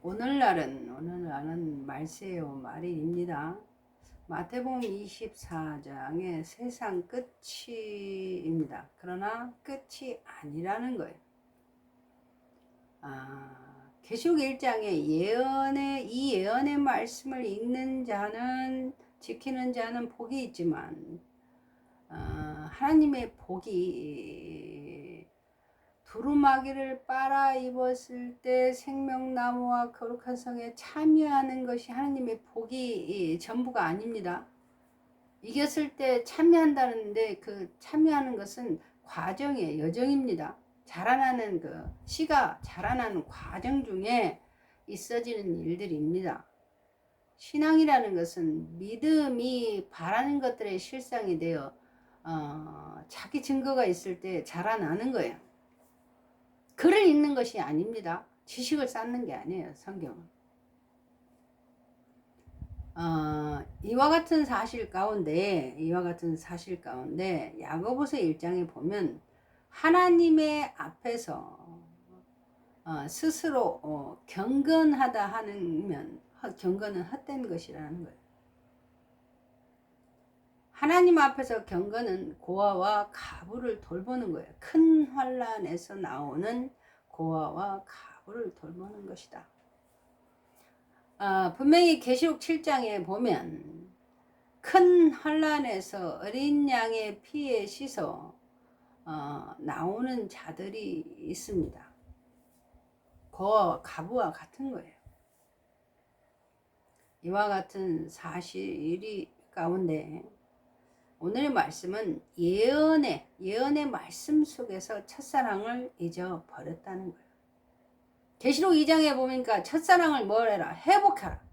오늘날은 말세요 말일입니다. 마태복음 24장의 세상 끝이입니다. 그러나 끝이 아니라는 거예요. 계시록 1장의 이 예언의 말씀을 읽는 자는, 지키는 자는 복이 있지만 하나님의 복이 두루마기를 빨아 입었을 때 생명나무와 거룩한 성에 참여하는 것이 하나님의 복이 전부가 아닙니다. 이겼을 때 참여한다는데 그 참여하는 것은 과정이에요. 여정입니다. 자라나는 씨가 자라나는 과정 중에 있어지는 일들입니다. 신앙이라는 것은 믿음이 바라는 것들의 실상이 되어 자기 증거가 있을 때 자라나는 거예요. 글을 읽는 것이 아닙니다. 지식을 쌓는 게 아니에요. 성경은. 이와 같은 사실 가운데 야고보서 1장에 보면 하나님의 앞에서 스스로 경건하다 하면 경건은 헛된 것이라는 거예요. 하나님 앞에서 경건은 고아와 가부를 돌보는 거예요. 큰 환난에서 나오는 고아와 가부를 돌보는 것이다. 분명히 계시록 7장에 보면 큰 환난에서 어린 양의 피에 씻어 나오는 자들이 있습니다. 고아와 가부와 같은 거예요. 이와 같은 사실이 가운데 오늘의 말씀은 예언의 말씀 속에서 첫사랑을 잊어버렸다는 거예요. 계시록 2장에 보니까 첫사랑을 뭐래라? 회복하라.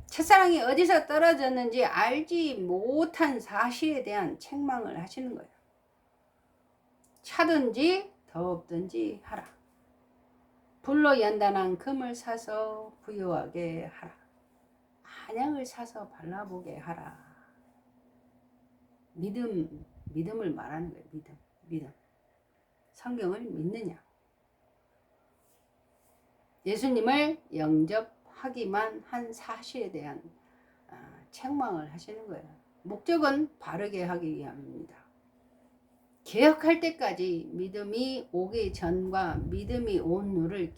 첫사랑이 어디서 떨어졌는지 알지 못한 사실에 대한 책망을 하시는 거예요. 차든지 더없든지 하라. 불로 연단한 금을 사서 부유하게 하라. 한약을 사서 발라보게 하라. 믿음을 말하는 거예요. 믿음. 성경을 믿느냐. 예수님을 영접하기만 한 사실에 대한 책망을 하시는 거예요. 목적은 바르게 하기 위함입니다. 개혁할 때까지 믿음이 오기 전과 믿음이 온 후를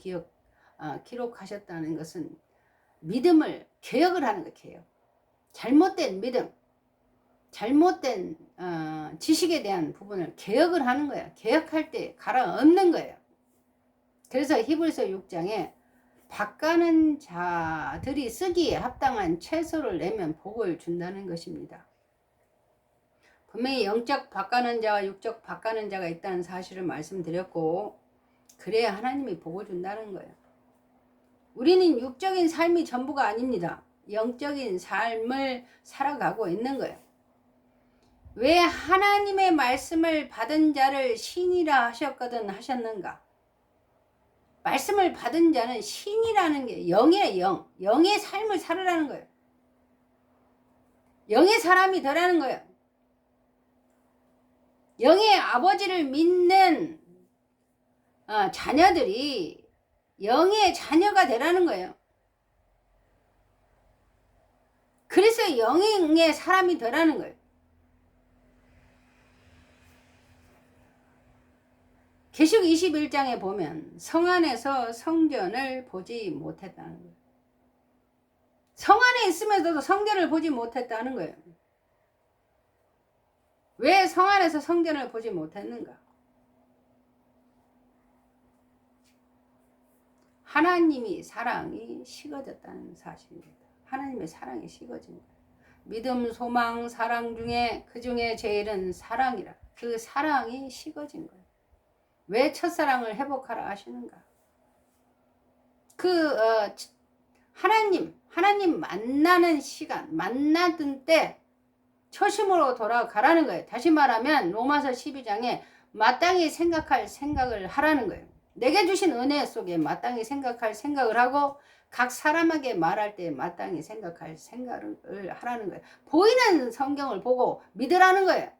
기록하셨다는 것은 믿음을 개혁을 하는 거예요. 개혁. 잘못된 믿음, 잘못된 지식에 대한 부분을 개혁을 하는 거예요. 개혁할 때 갈아엎는 거예요. 그래서 히브리서 6장에 바까는 자들이 쓰기에 합당한 채소를 내면 복을 준다는 것입니다. 분명히 영적 바까는 자와 육적 바까는 자가 있다는 사실을 말씀드렸고, 그래야 하나님이 복을 준다는 거예요. 우리는 육적인 삶이 전부가 아닙니다. 영적인 삶을 살아가고 있는 거예요. 왜 하나님의 말씀을 받은 자를 신이라 하셨는가? 말씀을 받은 자는 신이라는 게 영이에요. 영의 삶을 살으라는 거예요. 영의 사람이 되라는 거예요. 영의 아버지를 믿는 자녀들이 영의 자녀가 되라는 거예요. 그래서 영의 사람이 되라는 거예요. 계시록 21장에 보면 성 안에서 성전을 보지 못했다는 거예요. 성 안에 있으면서도 성전을 보지 못했다는 거예요. 왜 성 안에서 성전을 보지 못했는가? 하나님이 사랑이 식어졌다는 사실입니다. 하나님의 사랑이 식어진 거예요. 믿음, 소망, 사랑 중에 그 중에 제일은 사랑이라. 그 사랑이 식어진 거예요. 왜 첫사랑을 회복하라 하시는가? 하나님 만나는 시간, 만나던 때 초심으로 돌아가라는 거예요. 다시 말하면 로마서 12장에 마땅히 생각할 생각을 하라는 거예요. 내게 주신 은혜 속에 마땅히 생각할 생각을 하고 각 사람에게 말할 때 마땅히 생각할 생각을 하라는 거예요. 보이는 성경을 보고 믿으라는 거예요.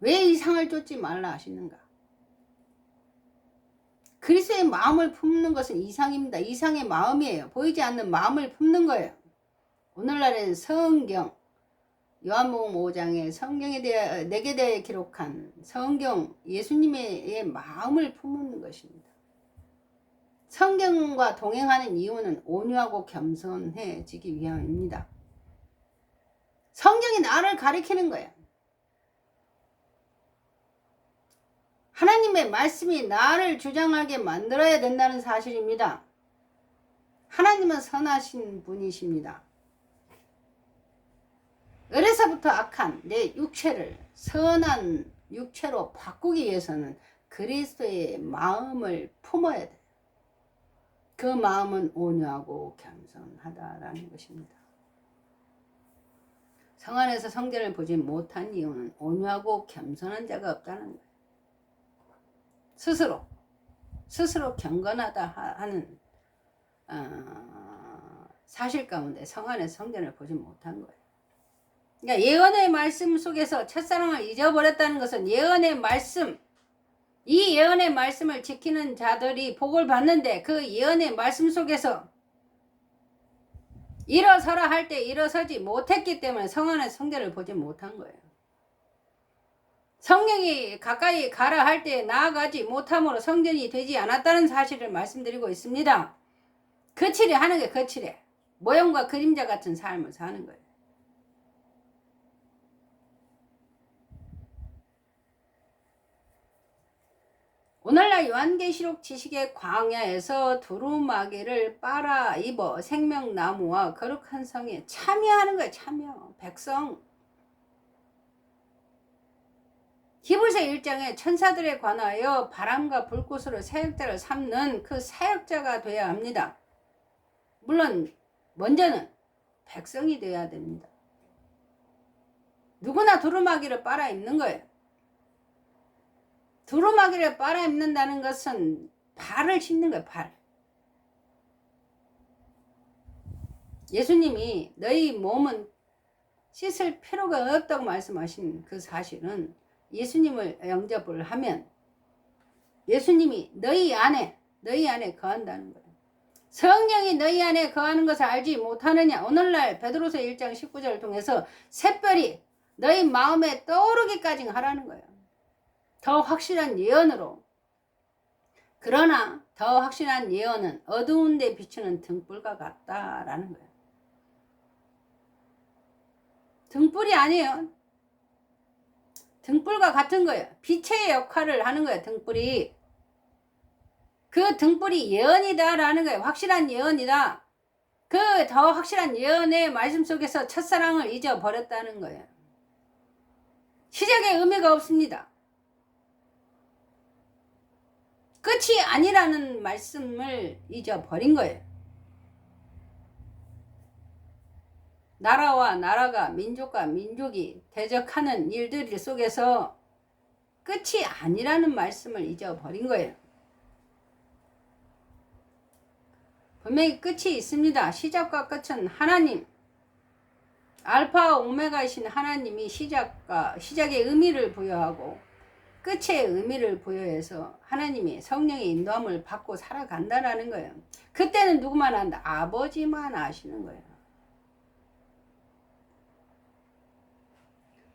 왜 이상을 쫓지 말라 하시는가? 그리스도의 마음을 품는 것은 이상입니다. 이상의 마음이에요. 보이지 않는 마음을 품는 거예요. 오늘날엔 성경, 요한복음 5장에 성경에 대해 내게 대해 기록한 성경 예수님의 마음을 품는 것입니다. 성경과 동행하는 이유는 온유하고 겸손해지기 위함입니다. 성경이 나를 가리키는 거야. 하나님의 말씀이 나를 주장하게 만들어야 된다는 사실입니다. 하나님은 선하신 분이십니다. 어려서부터 악한 내 육체를 선한 육체로 바꾸기 위해서는 그리스도의 마음을 품어야 돼요. 그 마음은 온유하고 겸손하다라는 것입니다. 성 안에서 성전을 보지 못한 이유는 온유하고 겸손한 자가 없다는 거예요. 스스로 경건하다 하는 사실 가운데 성 안에서 성전을 보지 못한 거예요. 그러니까 예언의 말씀 속에서 첫사랑을 잊어버렸다는 것은 예언의 말씀, 이 예언의 말씀을 지키는 자들이 복을 받는데 그 예언의 말씀 속에서 일어서라 할 때 일어서지 못했기 때문에 성 안의 성전을 보지 못한 거예요. 성령이 가까이 가라 할 때 나아가지 못함으로 성전이 되지 않았다는 사실을 말씀드리고 있습니다. 거칠게 하는 게 거칠해. 모형과 그림자 같은 삶을 사는 거예요. 오늘날 요한계시록 지식의 광야에서 두루마기를 빨아 입어 생명나무와 거룩한 성에 참여하는 거예요. 참여. 백성. 히브리서 1장에 천사들에 관하여 바람과 불꽃으로 사역자를 삼는 그 사역자가 되어야 합니다. 물론 먼저는 백성이 되어야 됩니다. 누구나 두루마기를 빨아 입는 거예요. 두루마기를 빨아 입는다는 것은 발을 씻는 거예요. 발. 예수님이 너희 몸은 씻을 필요가 없다고 말씀하신 그 사실은 예수님을 영접을 하면 예수님이 너희 안에 거한다는 거예요. 성령이 너희 안에 거하는 것을 알지 못하느냐. 오늘날 베드로서 1장 19절을 통해서 샛별이 너희 마음에 떠오르기까지 하라는 거예요. 더 확실한 예언으로. 그러나 더 확실한 예언은 어두운 데 비추는 등불과 같다라는 거예요. 등불이 아니에요. 등불과 같은 거예요. 빛의 역할을 하는 거예요. 등불이. 그 등불이 예언이다라는 거예요. 확실한 예언이다. 그 더 확실한 예언의 말씀 속에서 첫사랑을 잊어버렸다는 거예요. 시작에 의미가 없습니다. 끝이 아니라는 말씀을 잊어버린 거예요. 나라와 나라가 민족과 민족이 대적하는 일들 속에서 끝이 아니라는 말씀을 잊어버린 거예요. 분명히 끝이 있습니다. 시작과 끝은 하나님, 알파 오메가이신 하나님이 시작의 의미를 부여하고 끝의 의미를 부여해서 하나님이 성령의 인도함을 받고 살아간다라는 거예요. 그때는 누구만 안다? 아버지만 아시는 거예요.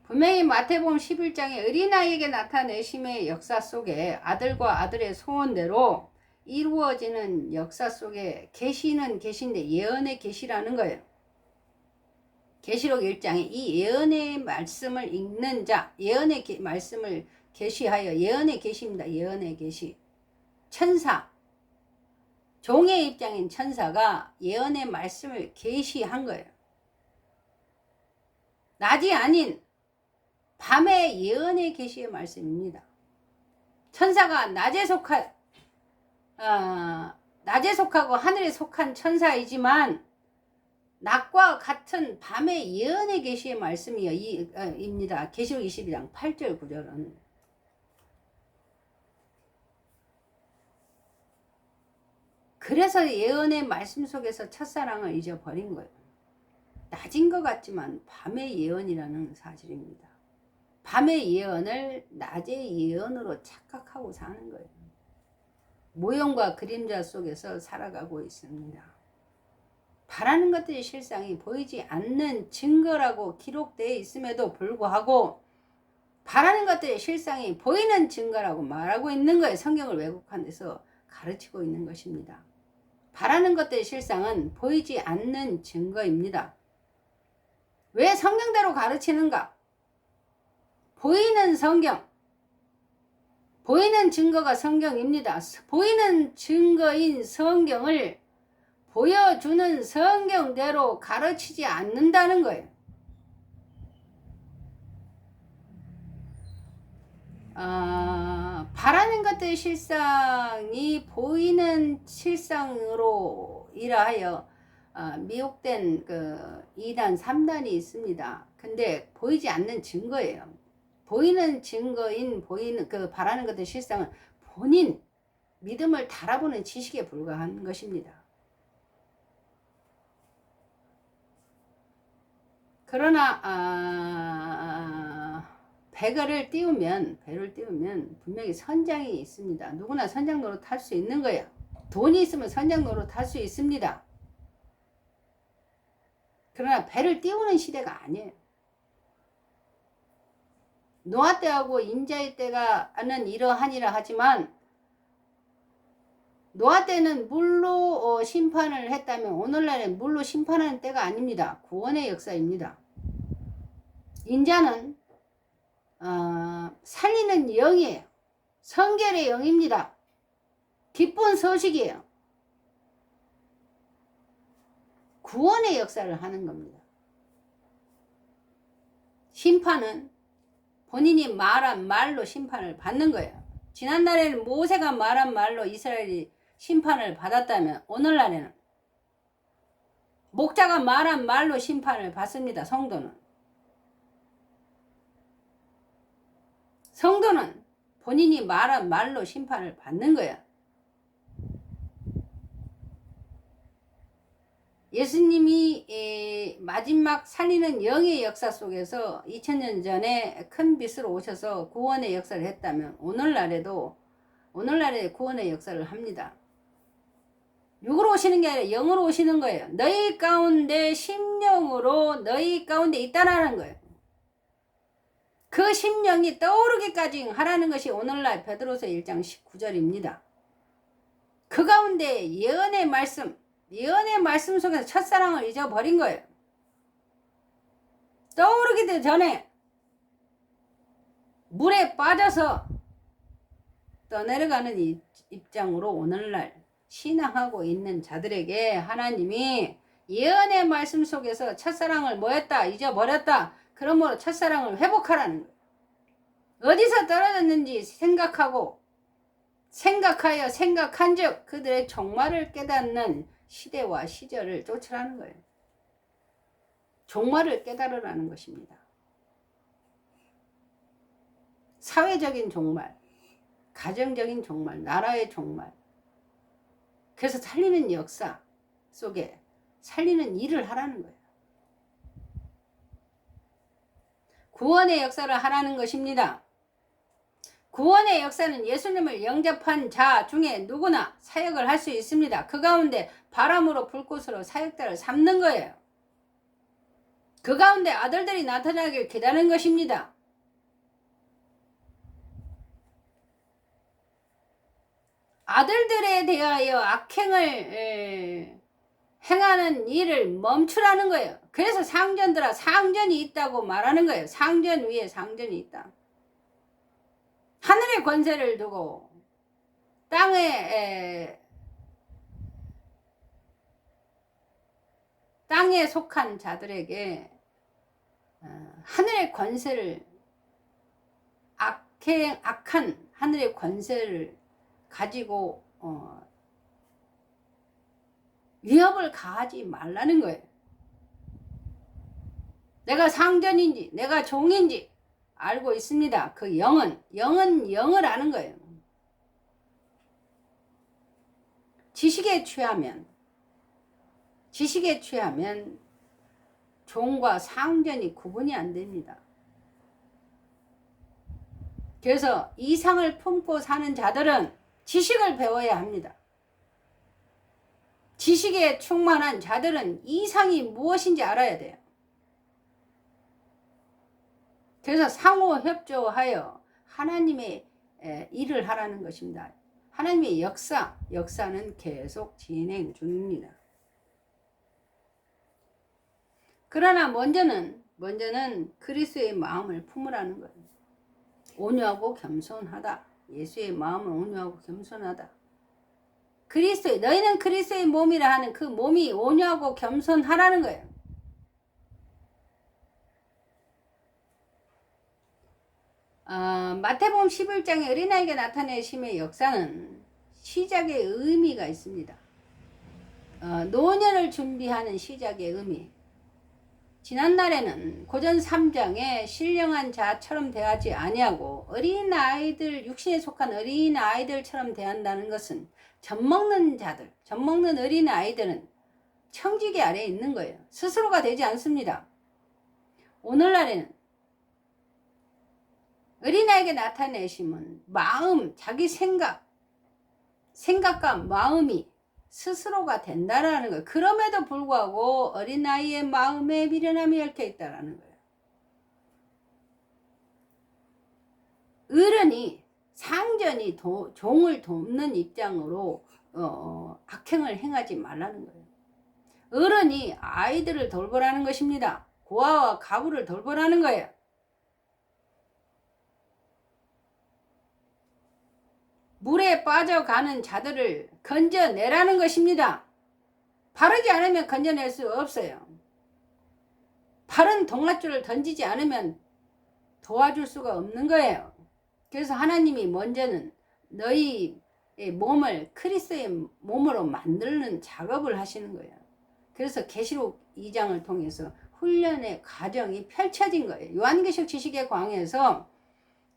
분명히 마태복음 11장에 어린아이에게 나타내심의 역사 속에 아들과 아들의 소원대로 이루어지는 역사 속에 계시는 계신데 예언의 계시라는 거예요. 계시록 1장에 이 예언의 말씀을 읽는 자, 예언의 말씀을 계시하여 예언의 계시입니다. 예언의 계시. 천사, 종의 입장인 천사가 예언의 말씀을 계시한 거예요. 낮이 아닌 밤의 예언의 계시의 말씀입니다. 천사가 낮에 속하고 하늘에 속한 천사이지만 낮과 같은 밤의 예언의 계시의 말씀입니다. 계시록 22장 8절 9절은. 그래서 예언의 말씀 속에서 첫사랑을 잊어버린 거예요. 낮인 것 같지만 밤의 예언이라는 사실입니다. 밤의 예언을 낮의 예언으로 착각하고 사는 거예요. 모형과 그림자 속에서 살아가고 있습니다. 바라는 것들의 실상이 보이지 않는 증거라고 기록되어 있음에도 불구하고 바라는 것들의 실상이 보이는 증거라고 말하고 있는 거예요. 성경을 왜곡한 데서 가르치고 있는 것입니다. 바라는 것들의 실상은 보이지 않는 증거입니다. 왜 성경대로 가르치는가? 보이는 성경, 보이는 증거가 성경입니다. 보이는 증거인 성경을 보여주는 성경대로 가르치지 않는다는 거예요. 바라는 것들의 실상이 보이는 실상으로 이라하여 미혹된 그 2단, 3단이 있습니다. 근데 보이지 않는 증거예요. 보이는 증거인 보이는 그 바라는 것들의 실상은 본인 믿음을 달아보는 지식에 불과한 것입니다. 그러나 배를 띄우면 분명히 선장이 있습니다. 누구나 선장 노릇 할 수 있는 거예요. 돈이 있으면 선장 노릇 할 수 있습니다. 그러나 배를 띄우는 시대가 아니에요. 노아 때하고 인자의 때가는 이러하니라 하지만 노아 때는 물로 심판을 했다면 오늘날은 물로 심판하는 때가 아닙니다. 구원의 역사입니다. 인자는 살리는 영이에요. 성결의 영입니다. 기쁜 소식이에요. 구원의 역사를 하는 겁니다. 심판은 본인이 말한 말로 심판을 받는 거예요. 지난날에는 모세가 말한 말로 이스라엘이 심판을 받았다면 오늘날에는 목자가 말한 말로 심판을 받습니다. 성도는 본인이 말한 말로 심판을 받는 거야. 예수님이 마지막 살리는 영의 역사 속에서 2000년 전에 큰 빛으로 오셔서 구원의 역사를 했다면 오늘날에 구원의 역사를 합니다. 육으로 오시는 게 아니라 영으로 오시는 거예요. 너희 가운데 심령으로 너희 가운데 있다라는 거예요. 그 심령이 떠오르기까지 하라는 것이 오늘날 베드로서 1장 19절입니다. 그 가운데 예언의 말씀 속에서 첫사랑을 잊어버린 거예요. 떠오르기도 전에 물에 빠져서 떠내려가는 입장으로 오늘날 신앙하고 있는 자들에게 하나님이 예언의 말씀 속에서 첫사랑을 뭐했다? 잊어버렸다. 그러므로 첫사랑을 회복하라는 거예요. 어디서 떨어졌는지 생각하여 생각한즉 그들의 종말을 깨닫는 시대와 시절을 쫓으라는 거예요. 종말을 깨달으라는 것입니다. 사회적인 종말, 가정적인 종말, 나라의 종말. 그래서 살리는 역사 속에 살리는 일을 하라는 거예요. 구원의 역사를 하라는 것입니다. 구원의 역사는 예수님을 영접한 자 중에 누구나 사역을 할 수 있습니다. 그 가운데 바람으로 불꽃으로 사역자를 삼는 거예요. 그 가운데 아들들이 나타나길 기다리는 것입니다. 아들들에 대하여 악행을 행하는 일을 멈추라는 거예요. 그래서 상전들아 상전이 있다고 말하는 거예요. 상전 위에 상전이 있다. 하늘의 권세를 두고 땅에 속한 자들에게 하늘의 권세를 악한 하늘의 권세를 가지고 위협을 가하지 말라는 거예요. 내가 상전인지 내가 종인지 알고 있습니다. 그 영은 영을 아는 거예요. 지식에 취하면 종과 상전이 구분이 안 됩니다. 그래서 이상을 품고 사는 자들은 지식을 배워야 합니다. 지식에 충만한 자들은 이상이 무엇인지 알아야 돼요. 그래서 상호 협조하여 하나님의 일을 하라는 것입니다. 하나님의 역사는 계속 진행 중입니다. 그러나 먼저는 그리스도의 마음을 품으라는 거예요. 온유하고 겸손하다. 예수의 마음은 온유하고 겸손하다. 너희는 그리스도의 몸이라 하는 그 몸이 온유하고 겸손하라는 거예요. 마태복음 11장의 어린아이가 나타내심의 역사는 시작의 의미가 있습니다. 노년을 준비하는 시작의 의미. 지난날에는 고전 3장에 신령한 자처럼 대하지 아니하고 어린아이들, 육신에 속한 어린아이들처럼 대한다는 것은 젖먹는 어린아이들은 청지기 아래에 있는 거예요. 스스로가 되지 않습니다. 오늘날에는 어린아이에게 나타내심은 자기 생각과 마음이 스스로가 된다라는 거예요. 그럼에도 불구하고 어린아이의 마음에 미련함이 얽혀 있다라는 거예요. 어른이 상전이 종을 돕는 입장으로 악행을 행하지 말라는 거예요. 어른이 아이들을 돌보라는 것입니다. 고아와 가부를 돌보라는 거예요. 물에 빠져가는 자들을 건져내라는 것입니다. 바르지 않으면 건져낼 수 없어요. 바른 동아줄을 던지지 않으면 도와줄 수가 없는 거예요. 그래서 하나님이 먼저는 너희의 몸을 그리스도의 몸으로 만드는 작업을 하시는 거예요. 그래서 계시록 2장을 통해서 훈련의 과정이 펼쳐진 거예요. 요한계시록 지식의 광에서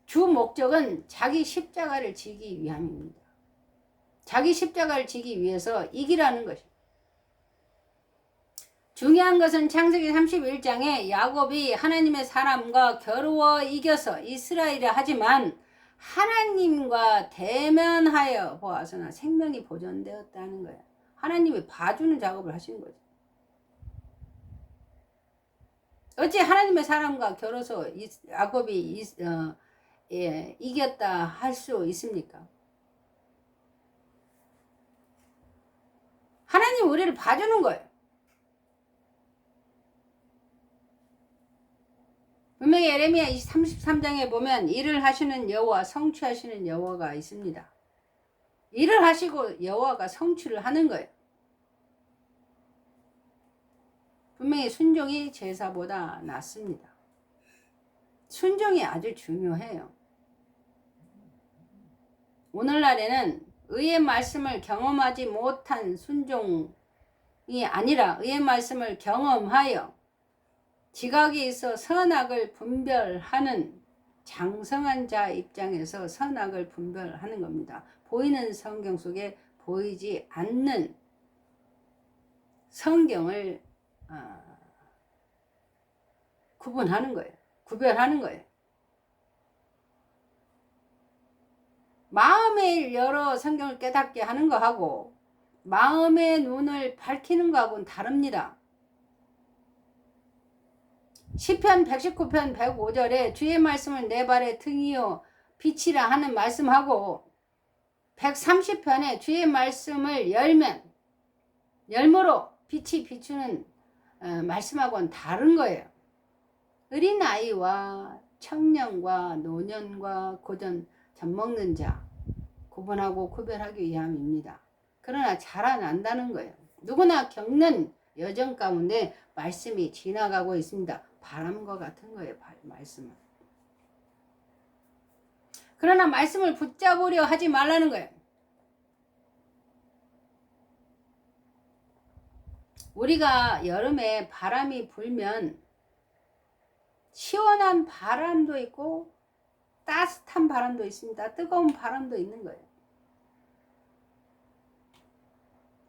주 목적은 자기 십자가를 지기 위함입니다. 자기 십자가를 지기 위해서 이기라는 것입니다. 중요한 것은 창세기 31장에 야곱이 하나님의 사람과 겨루어 이겨서 이스라엘이라 하지만 하나님과 대면하여 보아서나 생명이 보존되었다는 거예요. 하나님이 봐주는 작업을 하시는 거죠. 어찌 하나님의 사람과 겨뤄서 야곱이 이겼다 할 수 있습니까? 하나님 우리를 봐주는 거예요. 분명히 예레미야 33장에 보면 일을 하시는 여호와, 성취하시는 여호와가 있습니다. 일을 하시고 여호와가 성취를 하는 거예요. 분명히 순종이 제사보다 낫습니다. 순종이 아주 중요해요. 오늘날에는 의의 말씀을 경험하지 못한 순종이 아니라 의의 말씀을 경험하여 지각이 있어 선악을 분별하는 장성한 자 입장에서 선악을 분별하는 겁니다. 보이는 성경 속에 보이지 않는 성경을 구별하는 거예요. 마음의 열어 성경을 깨닫게 하는 거하고 마음의 눈을 밝히는 거하고는 다릅니다. 시편 119편 105절에 주의 말씀을 내 발의 등이요 빛이라 하는 말씀하고 130편에 주의 말씀을 열므로 빛이 비추는 말씀하고는 다른 거예요. 어린아이와 청년과 노년과 고전 젖먹는 자 구분하고 구별하기 위함입니다. 그러나 자라난다는 거예요. 누구나 겪는 여정 가운데 말씀이 지나가고 있습니다. 바람과 같은 거예요. 말씀은. 그러나 말씀을 붙잡으려 하지 말라는 거예요. 우리가 여름에 바람이 불면 시원한 바람도 있고 따뜻한 바람도 있습니다. 뜨거운 바람도 있는 거예요.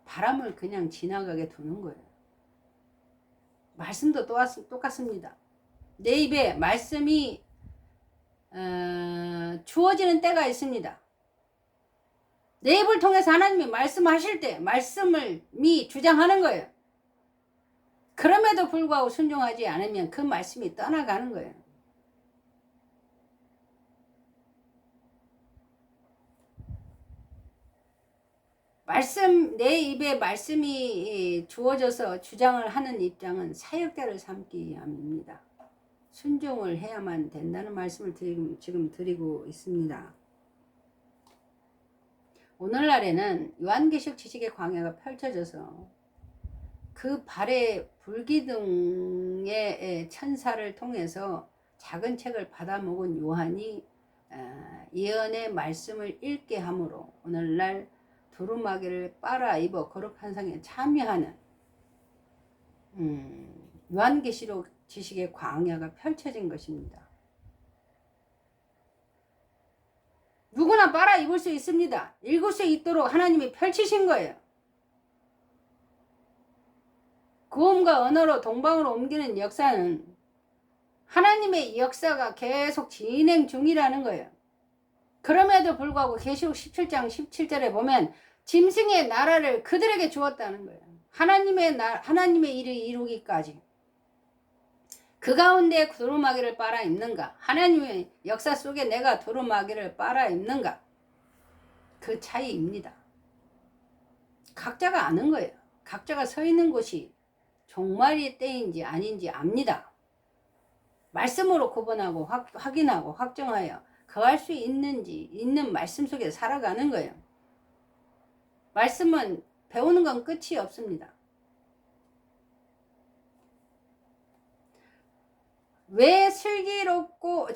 바람을 그냥 지나가게 두는 거예요. 말씀도 똑같습니다. 내 입에 말씀이 주어지는 때가 있습니다. 내 입을 통해서 하나님이 말씀하실 때 말씀을 주장하는 거예요. 그럼에도 불구하고 순종하지 않으면 그 말씀이 떠나가는 거예요. 내 입에 말씀이 주어져서 주장을 하는 입장은 사역자를 삼기 위함입니다. 순종을 해야만 된다는 말씀을 지금 드리고 있습니다. 오늘날에는 요한계시록 지식의 광야가 펼쳐져서 그 발에 불기둥의 천사를 통해서 작은 책을 받아먹은 요한이 예언의 말씀을 읽게 함으로 오늘날 두루마기를 빨아 입어 거룩한 상에 참여하는 요한계시록 지식의 광야가 펼쳐진 것입니다. 누구나 빨아 입을 수 있습니다. 읽을 수 있도록 하나님이 펼치신 거예요. 구음과 언어로 동방으로 옮기는 역사는 하나님의 역사가 계속 진행 중이라는 거예요. 그럼에도 불구하고 계시록 17장 17절에 보면 짐승의 나라를 그들에게 주었다는 거예요. 하나님의 일을 이루기까지. 그 가운데 두루마기를 빨아 입는가? 하나님의 역사 속에 내가 두루마기를 빨아 입는가? 그 차이입니다. 각자가 아는 거예요. 각자가 서 있는 곳이 종말의 때인지 아닌지 압니다. 말씀으로 구분하고 확인하고 확정하여 거할 수 있는 말씀 속에 살아가는 거예요. 말씀은 배우는 건 끝이 없습니다. 왜 지혜롭고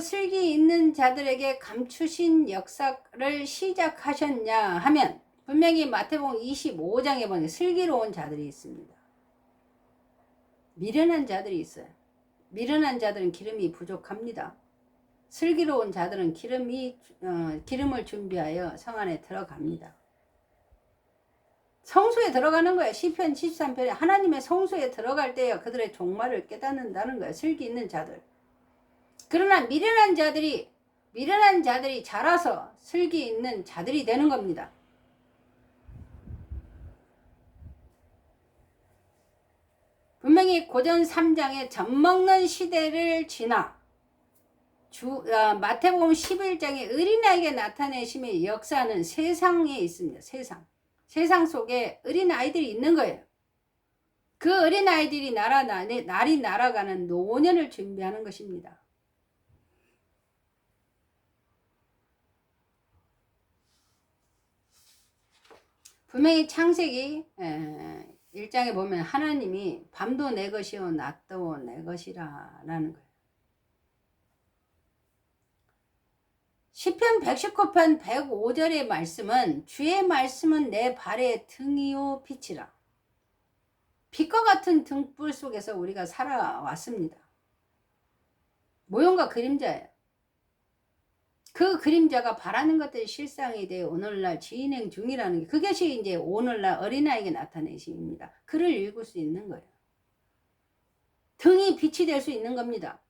슬기 있는 자들에게 감추신 역사를 시작하셨냐 하면 분명히 마태복음 25장에 보면 슬기로운 자들이 있습니다. 미련한 자들이 있어요. 미련한 자들은 기름이 부족합니다. 슬기로운 자들은 기름을 준비하여 성 안에 들어갑니다. 성소에 들어가는 거예요. 시편 73편에 하나님의 성소에 들어갈 때야 그들의 종말을 깨닫는다는 거예요. 슬기 있는 자들. 그러나 미련한 자들이 자라서 슬기 있는 자들이 되는 겁니다. 분명히 고전 3장에 젖먹는 시대를 지나 마태복음 11장에 어린아이에게 나타내심의 역사는 세상에 있습니다. 세상 속에 어린아이들이 있는 거예요. 그 어린아이들이 날이 날아가는 노년을 준비하는 것입니다. 분명히 창세기 1장에 보면 하나님이 밤도 내 것이요 낮도 내 것이라 라는 거예요. 시편 119편 105절의 말씀은 주의 말씀은 내 발의 등이요 빛이라. 빛과 같은 등불 속에서 우리가 살아왔습니다. 모형과 그림자예요. 그 그림자가 바라는 것들이 실상이 되어 오늘날 진행 중이라는 게 그것이 이제 오늘날 어린아이에게 나타내심입니다. 글을 읽을 수 있는 거예요. 등이 빛이 될 수 있는 겁니다.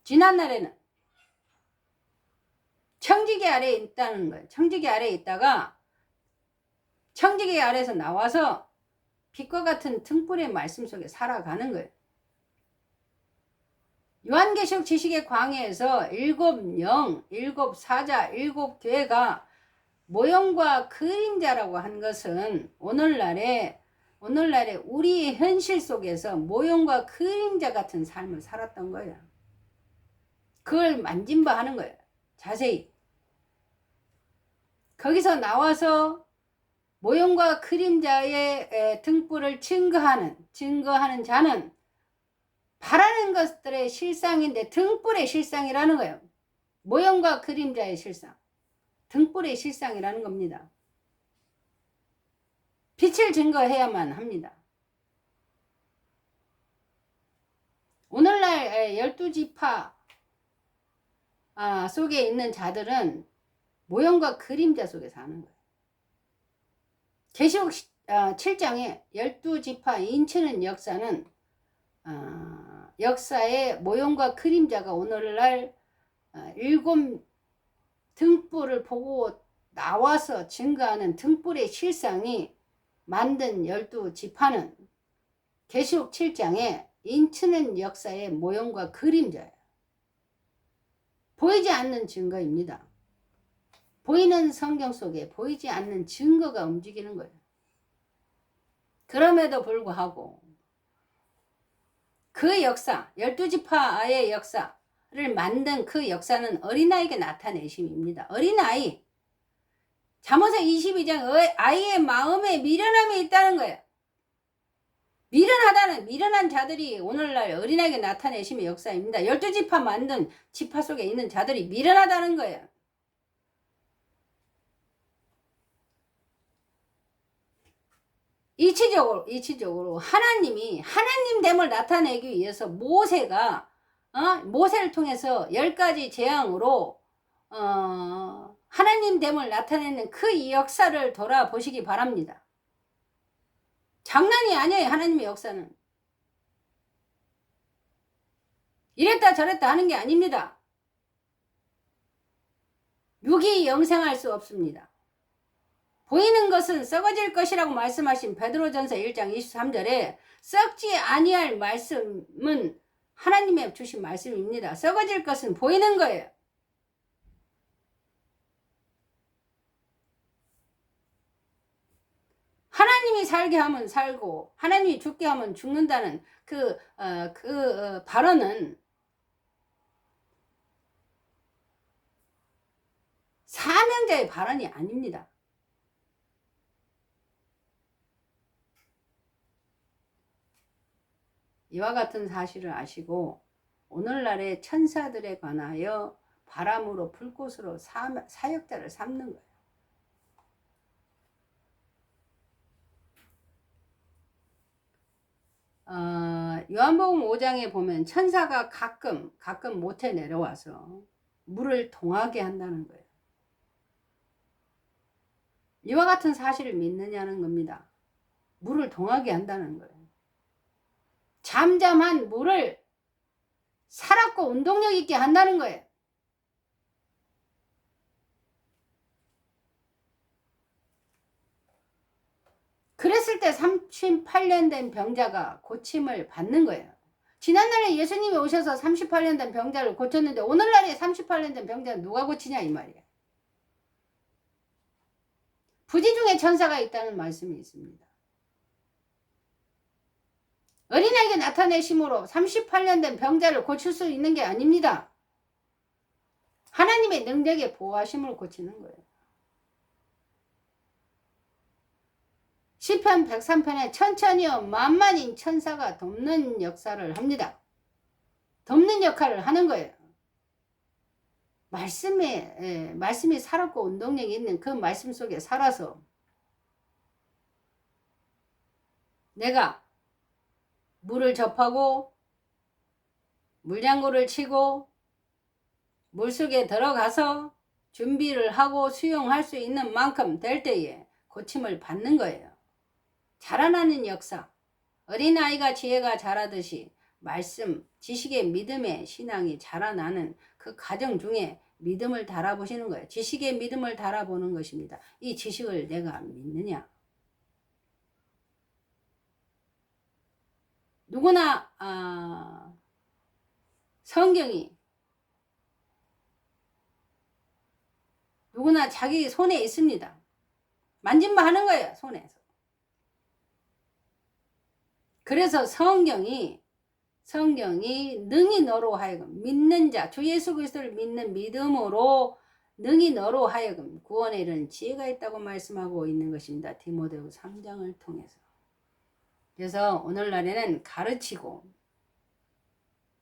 지난날에는 청지기 아래에 있다는 거예요. 청지기 아래에 있다가 청지기 아래에서 나와서 빛과 같은 등불의 말씀 속에 살아가는 거예요. 요한계시록 지식의 광야에서 7 사자, 7교회가 모형과 그림자라고 한 것은 오늘날에 우리의 현실 속에서 모형과 그림자 같은 삶을 살았던 거예요. 그걸 만진바 하는 거예요. 자세히. 거기서 나와서 모형과 그림자의 등불을 증거하는 자는 바라는 것들의 실상인데 등불의 실상이라는 거예요. 모형과 그림자의 실상, 등불의 실상이라는 겁니다. 빛을 증거해야만 합니다. 오늘날 12지파 속에 있는 자들은 모형과 그림자 속에 사는 거예요. 계시록 7장에 12지파 인치는 역사는 역사의 모형과 그림자가 오늘날 등불을 보고 나와서 증거하는 등불의 실상이 만든 12지파는 계시록 7장에 인치는 역사의 모형과 그림자예요. 보이지 않는 증거입니다. 보이는 성경 속에 보이지 않는 증거가 움직이는 거예요. 그럼에도 불구하고 그 역사, 12지파의 역사를 만든 그 역사는 어린아이에게 나타내심입니다. 어린아이. 잠언서 22장 아이의 마음에 미련함이 있다는 거예요. 미련한 자들이 오늘날 어린아이에게 나타내심의 역사입니다. 12지파 만든 지파 속에 있는 자들이 미련하다는 거예요. 이치적으로 하나님됨을 나타내기 위해서 모세를 통해서 10가지 재앙으로 하나님됨을 나타내는 그 역사를 돌아보시기 바랍니다. 장난이 아니에요. 하나님의 역사는. 이랬다 저랬다 하는 게 아닙니다. 육이 영생할 수 없습니다. 보이는 것은 썩어질 것이라고 말씀하신 베드로전서 1장 23절에 썩지 아니할 말씀은 하나님의 주신 말씀입니다. 썩어질 것은 보이는 거예요. 하나님이 살게 하면 살고 하나님이 죽게 하면 죽는다는 그 발언은 사명자의 발언이 아닙니다. 이와 같은 사실을 아시고 오늘날의 천사들에 관하여 바람으로 불꽃으로 사역자를 삼는 거예요. 요한복음 5장에 보면 천사가 가끔 못에 내려와서 물을 동하게 한다는 거예요. 이와 같은 사실을 믿느냐는 겁니다. 물을 동하게 한다는 거예요. 잠잠한 물을 살았고 운동력 있게 한다는 거예요. 그랬을 때 38년 된 병자가 고침을 받는 거예요. 지난날에 예수님이 오셔서 38년 된 병자를 고쳤는데 오늘날에 38년 된 병자는 누가 고치냐 이 말이에요. 부지 중에 천사가 있다는 말씀이 있습니다. 어린아이에게 나타내심으로 38년 된 병자를 고칠 수 있는 게 아닙니다. 하나님의 능력에 보호하심을 고치는 거예요. 시편 103편에 천천히요 만만인 천사가 돕는 역사를 합니다. 돕는 역할을 하는 거예요. 말씀이 살았고 운동력이 있는 그 말씀 속에 살아서 내가 물을 접하고 물장구를 치고 물속에 들어가서 준비를 하고 수용할 수 있는 만큼 될 때에 고침을 받는 거예요. 자라나는 역사, 어린아이가 지혜가 자라듯이 말씀, 지식의 믿음의 신앙이 자라나는 그 과정 중에 믿음을 달아보시는 거예요. 지식의 믿음을 달아보는 것입니다. 이 지식을 내가 믿느냐? 누구나 성경이 누구나 자기 손에 있습니다. 만진만 하는 거예요. 손에서. 그래서 성경이 능히 너로 하여금 믿는 자, 주 예수 그리스도를 믿는 믿음으로 능히 너로 하여금 구원에 이르는 지혜가 있다고 말씀하고 있는 것입니다. 디모데후 3장을 통해서. 그래서 오늘날에는 가르치고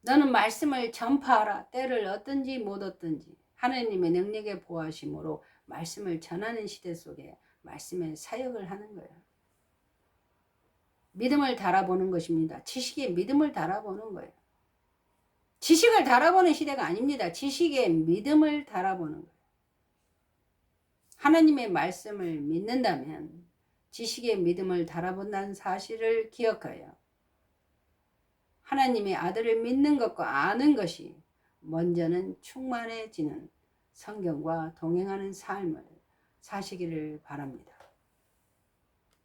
너는 말씀을 전파하라. 때를 얻든지 못 얻든지 하나님의 능력에 보호하심으로 말씀을 전하는 시대 속에 말씀의 사역을 하는 거예요. 믿음을 달아보는 것입니다. 지식의 믿음을 달아보는 거예요. 지식을 달아보는 시대가 아닙니다. 지식의 믿음을 달아보는 거예요. 하나님의 말씀을 믿는다면 지식의 믿음을 달아본다는 사실을 기억하여 하나님의 아들을 믿는 것과 아는 것이 먼저는 충만해지는 성경과 동행하는 삶을 사시기를 바랍니다.